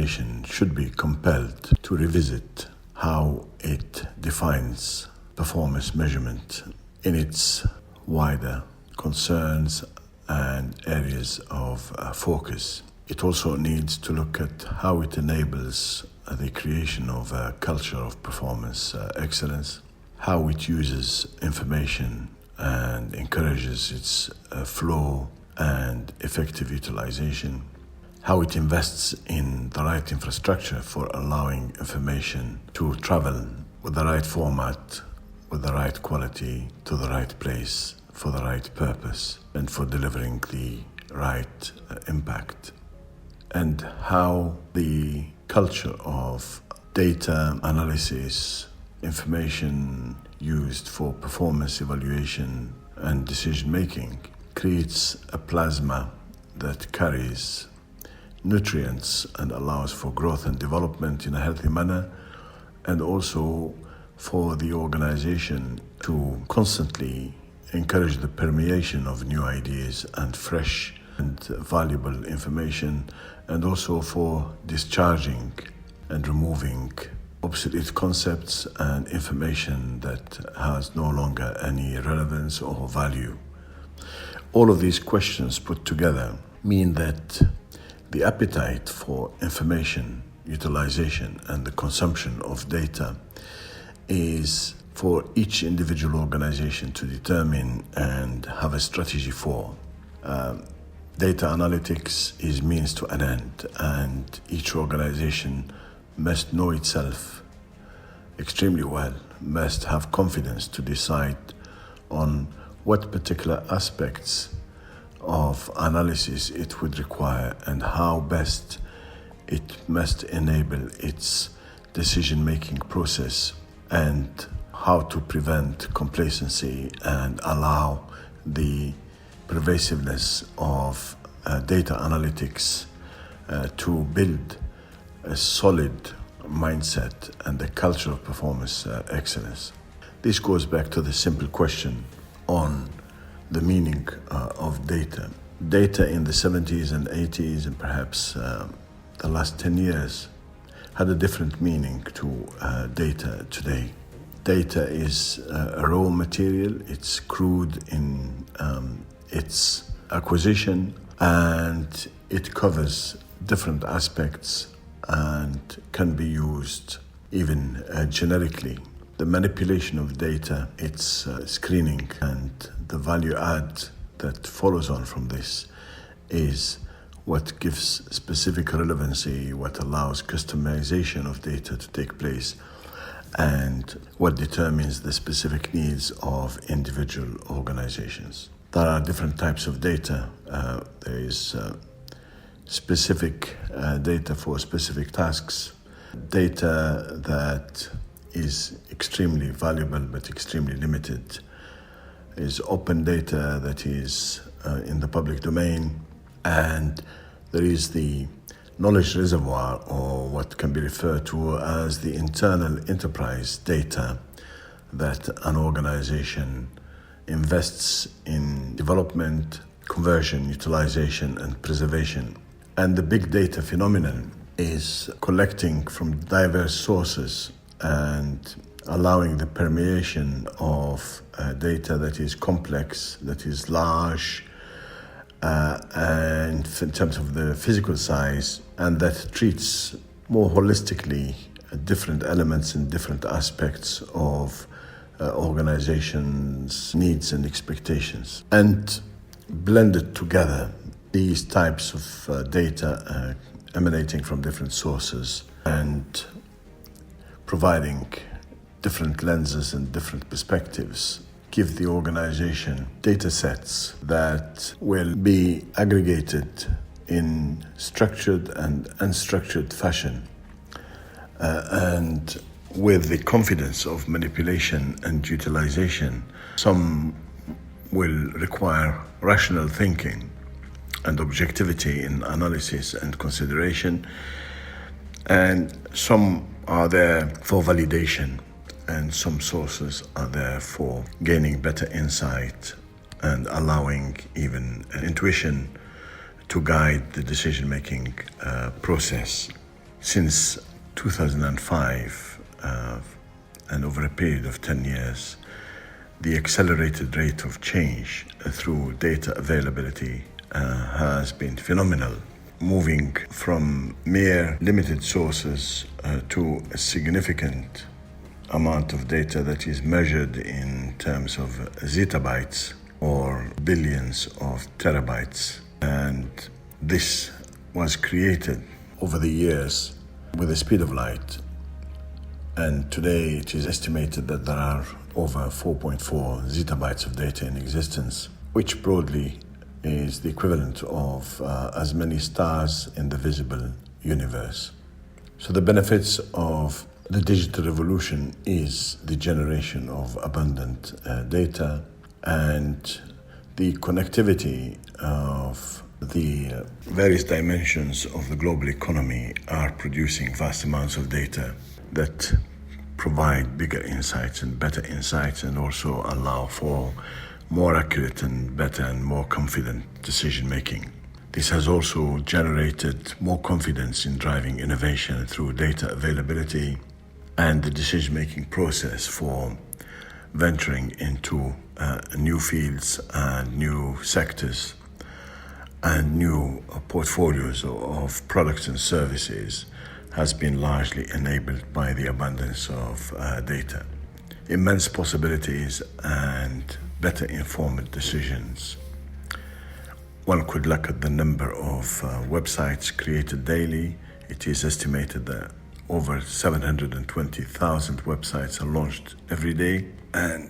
organization should be compelled to revisit how it defines performance measurement in its wider concerns and areas of focus. It also needs to look at how it enables the creation of a culture of performance excellence, how it uses information and encourages its flow and effective utilization, how it invests in the right infrastructure for allowing information to travel with the right format, with the right quality, to the right place, for the right purpose, and for delivering the right impact. And how the culture of data analysis, information used for performance evaluation and decision making creates a plasma that carries nutrients and allows for growth and development in a healthy manner, and also for the organization to constantly encourage the permeation of new ideas and fresh and valuable information, and also for discharging and removing obsolete concepts and information that has no longer any relevance or value. All of these questions put together mean that the appetite for information utilization and the consumption of data is for each individual organization to determine and have a strategy for. Data analytics is means to an end, and each organization must know itself extremely well, must have confidence to decide on what particular aspects of analysis it would require and how best it must enable its decision-making process, and how to prevent complacency and allow the pervasiveness of data analytics to build a solid mindset and a culture of performance excellence. This goes back to the simple question on the meaning of data. Data in the 70s and 80s and perhaps the last 10 years had a different meaning to data today. Data is a raw material, it's crude in its acquisition, and it covers different aspects and can be used even generically. The manipulation of data, its screening, and the value add that follows on from this is what gives specific relevancy, what allows customization of data to take place, and what determines the specific needs of individual organizations. There are different types of data. There is specific data for specific tasks, data that is extremely valuable but extremely limited, is open data that is in the public domain, and there is the knowledge reservoir, or what can be referred to as the internal enterprise data that an organization invests in development, conversion, utilization, and preservation. And the big data phenomenon is collecting from diverse sources and allowing the permeation of data that is complex, that is large, and in terms of the physical size, and that treats more holistically different elements and different aspects of organizations' needs and expectations. And blended together, these types of data emanating from different sources and providing different lenses and different perspectives give the organization data sets that will be aggregated in structured and unstructured fashion, and with the confidence of manipulation and utilization. Some will require rational thinking and objectivity in analysis and consideration, and some are there for validation, and some sources are there for gaining better insight and allowing even intuition to guide the decision-making process. Since 2005, and over a period of 10 years, the accelerated rate of change through data availability has been phenomenal, moving from mere limited sources to a significant amount of data that is measured in terms of zettabytes or billions of terabytes. And this was created over the years with the speed of light. And today it is estimated that there are over 4.4 zettabytes of data in existence, which broadly is the equivalent of as many stars in the visible universe. So the benefits of the digital revolution is the generation of abundant data, and the connectivity of the various dimensions of the global economy are producing vast amounts of data that provide bigger insights and better insights, and also allow for more accurate and better and more confident decision making. This has also generated more confidence in driving innovation through data availability and the decision-making process for venturing into new fields and new sectors and new portfolios of products and services has been largely enabled by the abundance of data. Immense possibilities and better informed decisions. One could look at the number of websites created daily. It is estimated that over 720,000 websites are launched every day, and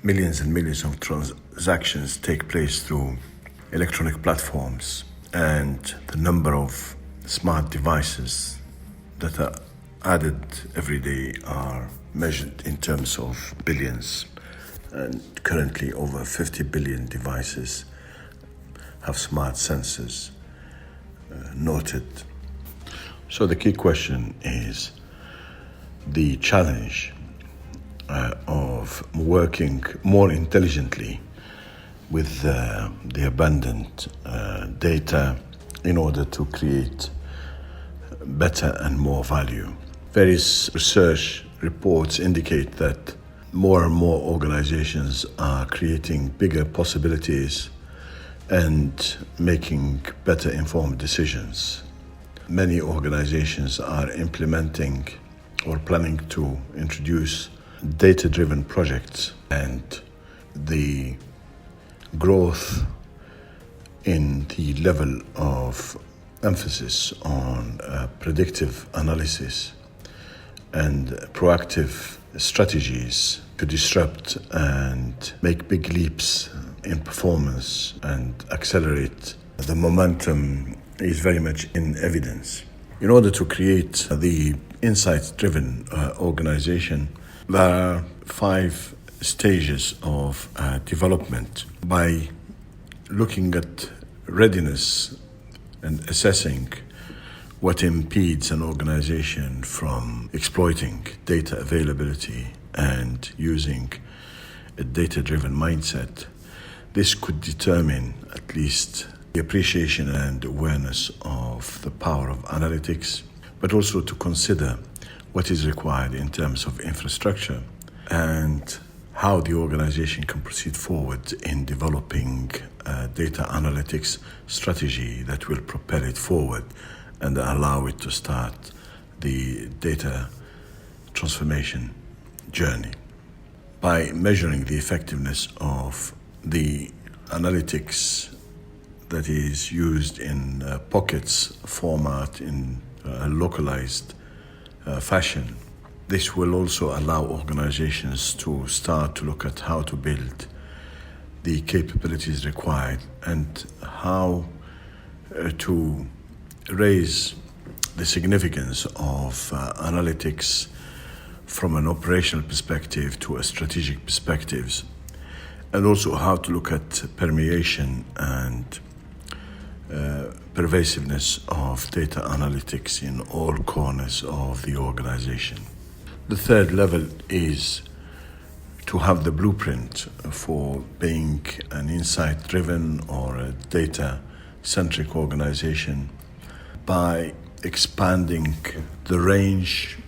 millions and millions of transactions take place through electronic platforms, and the number of smart devices that are added every day are measured in terms of billions, and currently over 50 billion devices have smart sensors noted. So the key question is the challenge of working more intelligently with the abundant data in order to create better and more value. Various research reports indicate that more and more organizations are creating bigger possibilities and making better informed decisions. Many organizations are implementing or planning to introduce data-driven projects, and the growth in the level of emphasis on predictive analysis and proactive strategies to disrupt and make big leaps in performance and accelerate the momentum is very much in evidence. In order to create the insights-driven organization, there are 5 stages of development. By looking at readiness and assessing what impedes an organization from exploiting data availability and using a data-driven mindset, this could determine at least the appreciation and awareness of the power of analytics, but also to consider what is required in terms of infrastructure and how the organization can proceed forward in developing a data analytics strategy that will propel it forward and allow it to start the data transformation journey. By measuring the effectiveness of the analytics that is used in pockets format in a localized fashion, this will also allow organizations to start to look at how to build the capabilities required and how to raise the significance of analytics from an operational perspective to a strategic perspective, and also how to look at permeation and pervasiveness of data analytics in all corners of the organization. The third level is to have the blueprint for being an insight-driven or a data-centric organization by expanding the range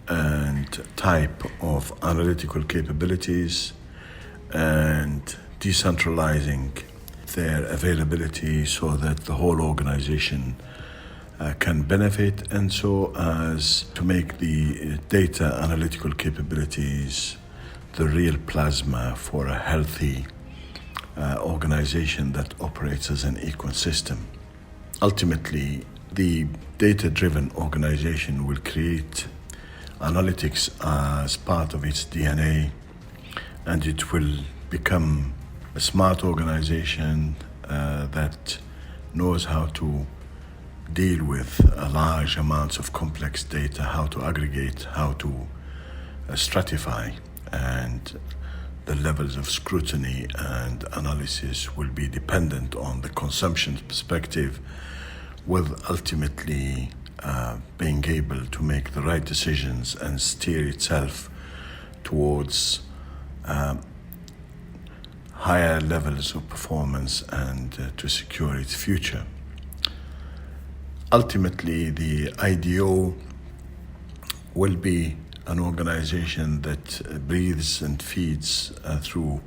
and type of analytical capabilities and decentralizing their availability so that the whole organization can benefit, and so as to make the data analytical capabilities the real plasma for a healthy organization that operates as an ecosystem. Ultimately, the data-driven organization will create analytics as part of its DNA, and it will become a smart organization that knows how to deal with large amounts of complex data, how to aggregate, how to stratify, and the levels of scrutiny and analysis will be dependent on the consumption perspective, with ultimately being able to make the right decisions and steer itself towards higher levels of performance and to secure its future. Ultimately, the IDO will be an organization that breathes and feeds through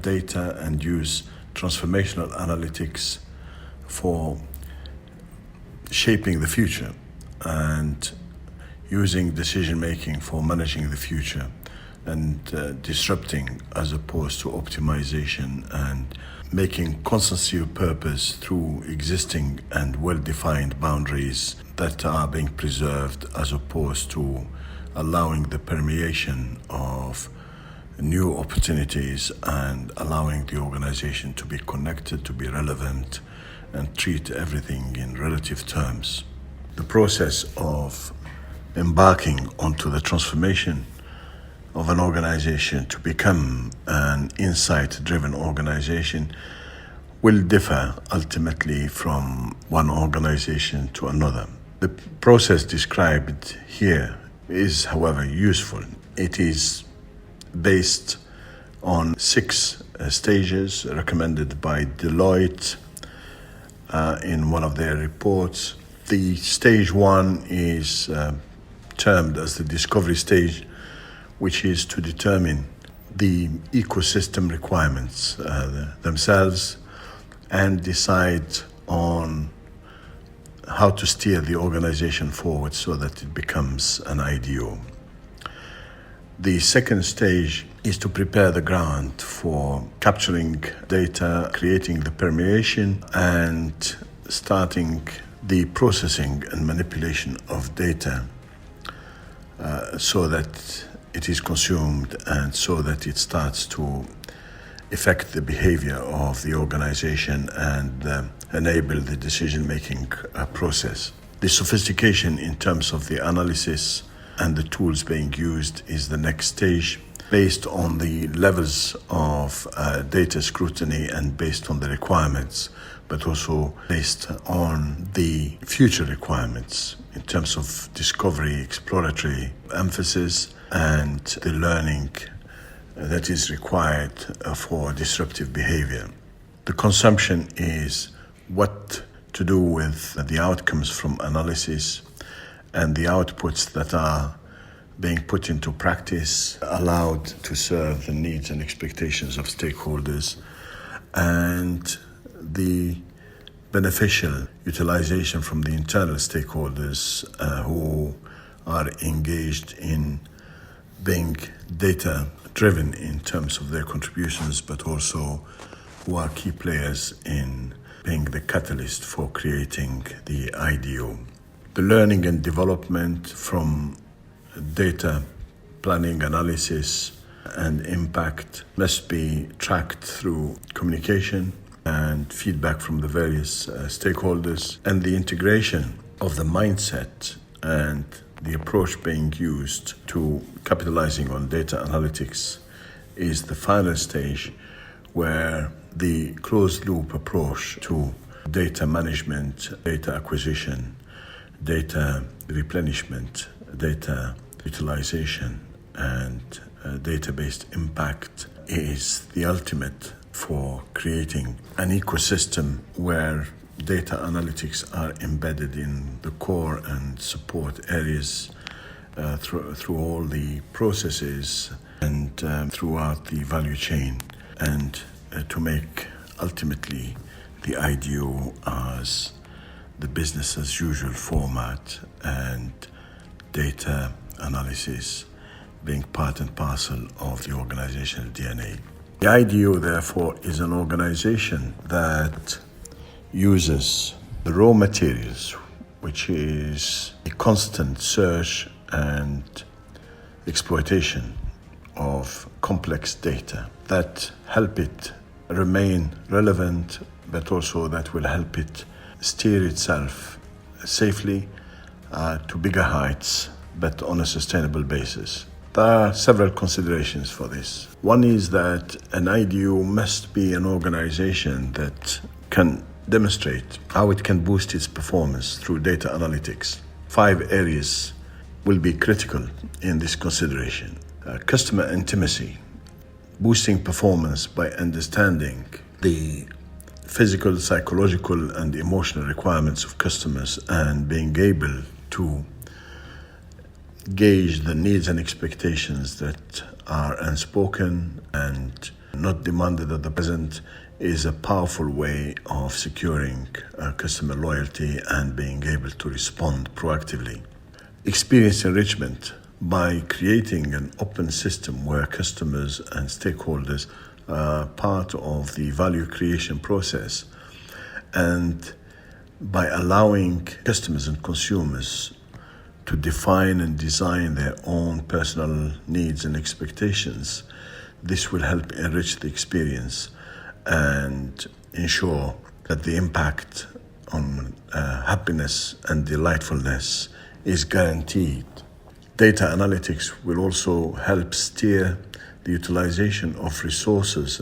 data and use transformational analytics for shaping the future and using decision making for managing the future and disrupting as opposed to optimization, and making constancy of purpose through existing and well-defined boundaries that are being preserved as opposed to allowing the permeation of new opportunities and allowing the organization to be connected, to be relevant, and treat everything in relative terms. The process of embarking onto the transformation of an organization to become an insight-driven organization will differ ultimately from one organization to another. The process described here is, however, useful. It is based on 6 stages recommended by Deloitte in one of their reports. The stage 1 is termed as the discovery stage, which is to determine the ecosystem requirements themselves and decide on how to steer the organization forward so that it becomes an IDO. The second stage is to prepare the ground for capturing data, creating the permeation, and starting the processing and manipulation of data so that it is consumed and so that it starts to affect the behavior of the organization and enable the decision-making process. The sophistication in terms of the analysis and the tools being used is the next stage, based on the levels of data scrutiny and based on the requirements, but also based on the future requirements in terms of discovery, exploratory emphasis, and the learning that is required for disruptive behavior. The consumption is what to do with the outcomes from analysis and the outputs that are being put into practice, allowed to serve the needs and expectations of stakeholders, and the beneficial utilization from the internal stakeholders who are engaged in being data-driven in terms of their contributions, but also who are key players in being the catalyst for creating the IDO. The learning and development from data planning, analysis, and impact must be tracked through communication and feedback from the various stakeholders, and the integration of the mindset and the approach being used to capitalizing on data analytics is the final stage, where the closed loop approach to data management, data acquisition, data replenishment, data utilization, and data-based impact is the ultimate for creating an ecosystem where data analytics are embedded in the core and support areas through all the processes and throughout the value chain, and to make ultimately the IDO as the business as usual format and data analysis being part and parcel of the organizational DNA. The IDO, therefore, is an organization that uses the raw materials, which is a constant search and exploitation of complex data that help it remain relevant, but also that will help it steer itself safely to bigger heights, but on a sustainable basis. There are several considerations for this. One is that an IDO must be an organization that can demonstrate how it can boost its performance through data analytics. 5 areas will be critical in this consideration. Customer intimacy, boosting performance by understanding the physical, psychological, and emotional requirements of customers and being able to gauge the needs and expectations that are unspoken and not demanded at the present is a powerful way of securing customer loyalty and being able to respond proactively. Experience enrichment by creating an open system where customers and stakeholders are part of the value creation process, and by allowing customers and consumers to define and design their own personal needs and expectations. This will help enrich the experience and ensure that the impact on happiness and delightfulness is guaranteed. Data analytics will also help steer the utilization of resources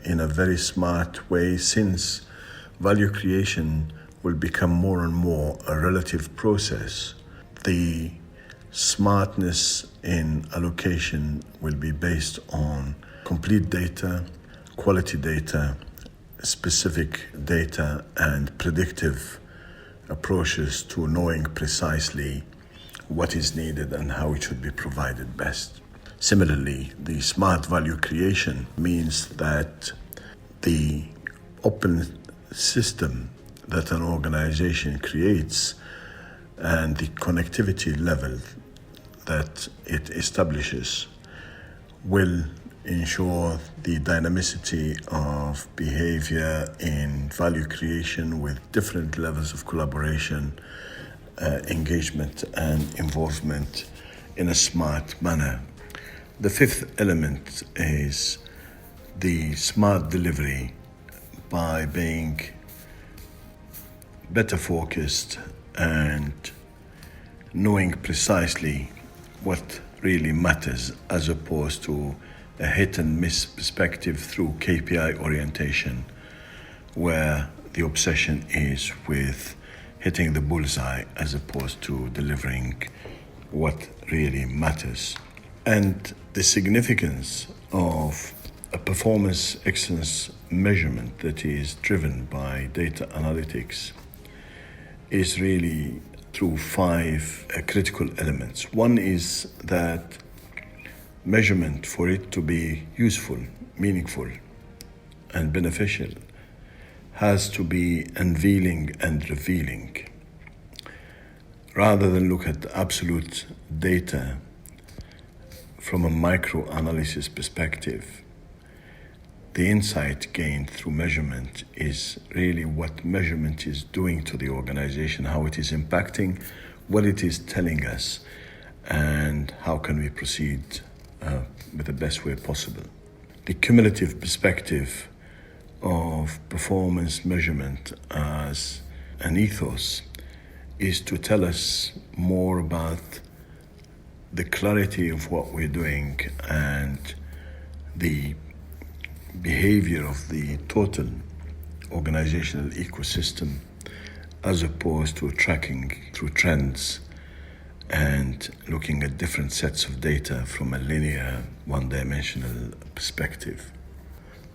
in a very smart way, since value creation will become more and more a relative process. The smartness in allocation will be based on complete data, quality data, specific data, and predictive approaches to knowing precisely what is needed and how it should be provided best. Similarly, the smart value creation means that the open system that an organization creates and the connectivity level that it establishes will ensure the dynamicity of behavior in value creation with different levels of collaboration, engagement, and involvement in a smart manner. The 5th element is the smart delivery by being better focused and knowing precisely what really matters, as opposed to a hit and miss perspective through KPI orientation, where the obsession is with hitting the bullseye as opposed to delivering what really matters. And the significance of a performance excellence measurement that is driven by data analytics is really through 5 critical elements. One is that measurement, for it to be useful, meaningful, and beneficial, has to be unveiling and revealing. Rather than look at absolute data from a micro-analysis perspective, the insight gained through measurement is really what measurement is doing to the organization, how it is impacting, what it is telling us, and how can we proceed with the best way possible. The cumulative perspective of performance measurement as an ethos is to tell us more about the clarity of what we're doing and the behavior of the total organizational ecosystem, as opposed to tracking through trends and looking at different sets of data from a linear, one-dimensional perspective.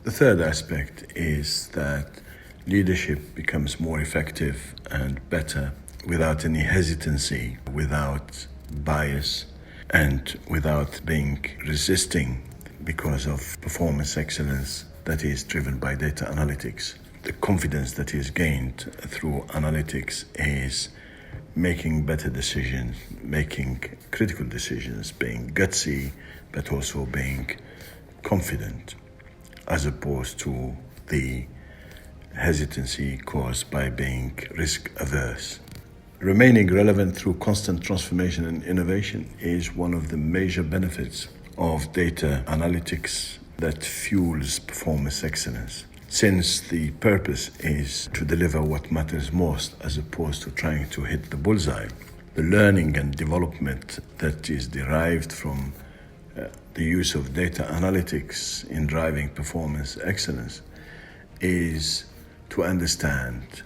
The third aspect is that leadership becomes more effective and better without any hesitancy, without bias, and without being resisting because of performance excellence that is driven by data analytics. The confidence that is gained through analytics is making better decisions, making critical decisions, being gutsy, but also being confident, as opposed to the hesitancy caused by being risk averse. Remaining relevant through constant transformation and innovation is one of the major benefits of data analytics that fuels performance excellence. Since the purpose is to deliver what matters most as opposed to trying to hit the bullseye, the learning and development that is derived from the use of data analytics in driving performance excellence is to understand,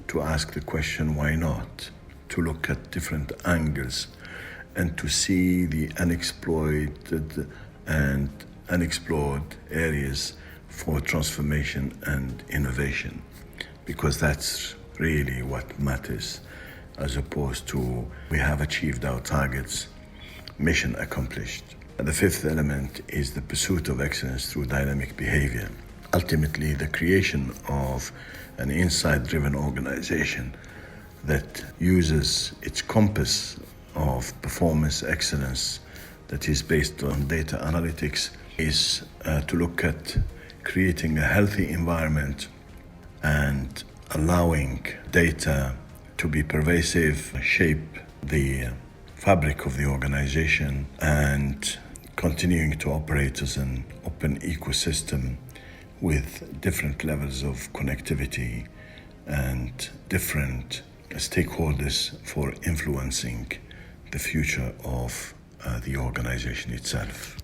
to ask the question, why not? To look at different angles and to see the unexploited and unexplored areas for transformation and innovation, because that's really what matters, as opposed to we have achieved our targets, mission accomplished. And the fifth element is the pursuit of excellence through dynamic behavior. Ultimately, the creation of an insight-driven organization that uses its compass of performance excellence that is based on data analytics is to look at creating a healthy environment and allowing data to be pervasive, shape the fabric of the organization, and continuing to operate as an open ecosystem with different levels of connectivity and different stakeholders for influencing the future of the organization itself.